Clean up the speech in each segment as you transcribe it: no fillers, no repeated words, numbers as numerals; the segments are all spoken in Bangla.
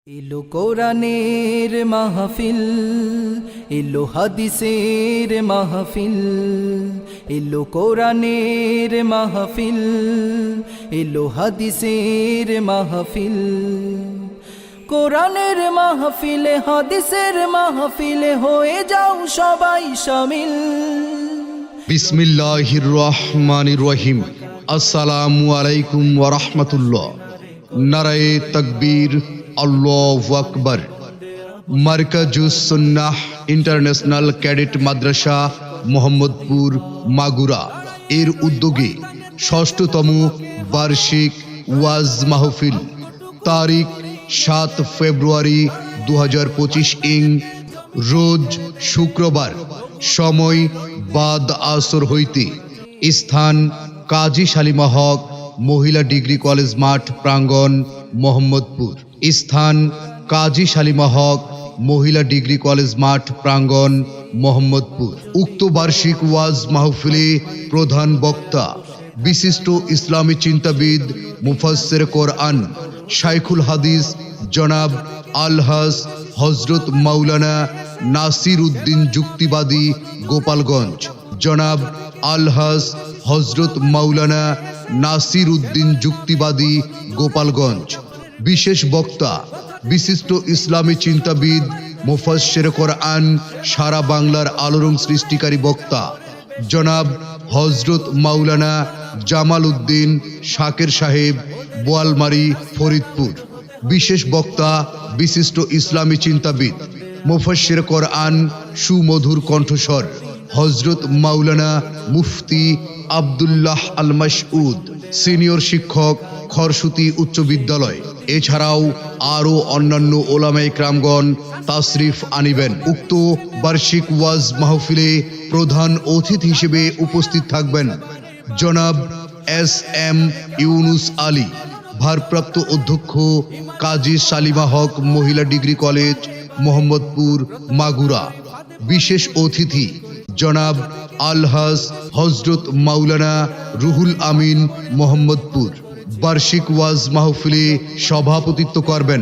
এলো কোরআনের মাহফিল, এলো হাদিসের মাহফিল, এলো কোরআনের মাহফিল, এলো হাদিসের মাহফিল। কোরআনের মাহফিলে হাদিসের মাহফিলে হয়ে যাও সবাই শামিল। বিসমিল্লাহির রহমানির রহিম। আসসালামু আলাইকুম ওয়া রাহমাতুল্লাহ। নারায়ে তাকবীর, আল্লাহু আকবার। মারকাজুস সুন্নাহ ইন্টারন্যাশনাল ক্যাডেট মাদ্রাসা মোহাম্মদপুর মাগুরা এর উদ্যোগে ৬ষ্ঠতম বার্ষিক ওয়াজ মাহফিল তারিখ ৭ ফেব্রুয়ারি ২০২৫ ইং রোজ শুক্রবার, সময় বাদ আসর হইতে, স্থান কাজী শালিমা হক মহিলা ডিগ্রি কলেজ মাঠ প্রাঙ্গণ মোহাম্মদপুর। স্থান কাজী শালিমা হক মহিলা ডিগ্রি কলেজ মাঠ প্রাঙ্গণ মোহাম্মদপুর। উক্ত বার্ষিক ওয়াজ মাহফিলে প্রধান বক্তা বিশিষ্ট ইসলামী চিন্তাবিদ মুফাসসির কোরআন শাইখুল হাদিস জনাব আলহাজ হযরত মাওলানা নাসির উদ্দিন যুক্তিবাদী গোপালগঞ্জ, জনাব আলহাজ হযরত মাওলানা নাসির উদ্দিন যুক্তিবাদী গোপালগঞ্জ। বিশেষ বক্তা বিশিষ্ট ইসলামী চিন্তাবিদ মুফাসসির কোরআন সারা বাংলার আলোড়ন সৃষ্টিকারী বক্তা জনাব হযরত মাওলানা জামাল উদ্দিন শাকের সাহেব বোয়ালমারী ফরিদপুর। বিশেষ বক্তা বিশিষ্ট ইসলামী চিন্তাবিদ মুফাসসির কোরআন সুমধুর কণ্ঠস্বর হযরত মাওলানা মুফতি আব্দুল্লাহ আল মাসউদ, সিনিয়র শিক্ষক খরসুতি উচ্চ বিদ্যালয়। এছাড়াও আরও অন্যান্য ওলামায়ে কেরামগণ তাশরিফ আনিবেন। উক্ত বার্ষিক ওয়াজ মাহফিলে প্রধান অতিথি হিসেবে উপস্থিত থাকবেন জনাব এস.এম. ইউনুস আলী, ভারপ্রাপ্ত অধ্যক্ষ কাজী শালিমা হক মহিলা ডিগ্রি কলেজ মোহাম্মদপুর মাগুরা। বিশেষ অতিথি জনাব আলহাজ হযরত মাওলানা রুহুল আমিন মোহাম্মদপুর। বার্ষিক ওয়াজ মাহফিলে সভাপতিত্ব করবেন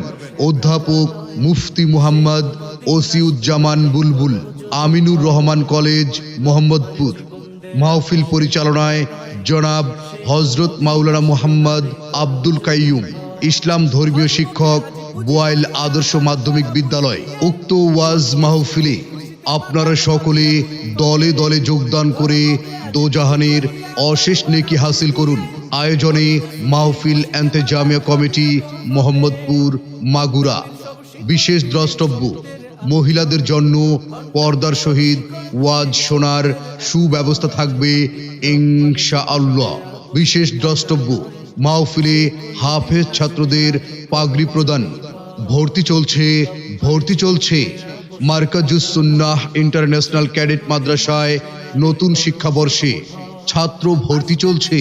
অধ্যাপক মুফতি মুহাম্মদ ওসিউজ্জামান বুলবুল, আমিনুর রহমান কলেজ মোহাম্মদপুর। মাহফিল পরিচালনায় জনাব হযরত মাওলানা মুহাম্মদ আব্দুল কাইয়ুম, ইসলাম ধর্মীয় শিক্ষক, বোয়াইল আদর্শ মাধ্যমিক বিদ্যালয়। উক্ত ওয়াজ মাহফিলে আপনারা সকলে দলে দলে যোগদান করে দোজাহানের অশেষ নেকি হাসিল করুন। আয়োজনে মাহফিল এন্তেজামিয়া কমিটি মোহাম্মদপুর মাগুরা। বিশেষ দ্রষ্টব্য মহিলাদের জন্য পর্দার সহিত ওয়াজ শোনার সুব্যবস্থা থাকবে ইনশাআল্লাহ। বিশেষ দ্রষ্টব্য মাহফিলে হাফেজ ছাত্রদের পাগড়ি প্রদান। ভর্তি চলছে মারকাজুস সুন্নাহ ইন্টারন্যাশনাল ক্যাডেট মাদ্রাসায় নতুন শিক্ষাবর্ষে ছাত্র ভর্তি চলছে।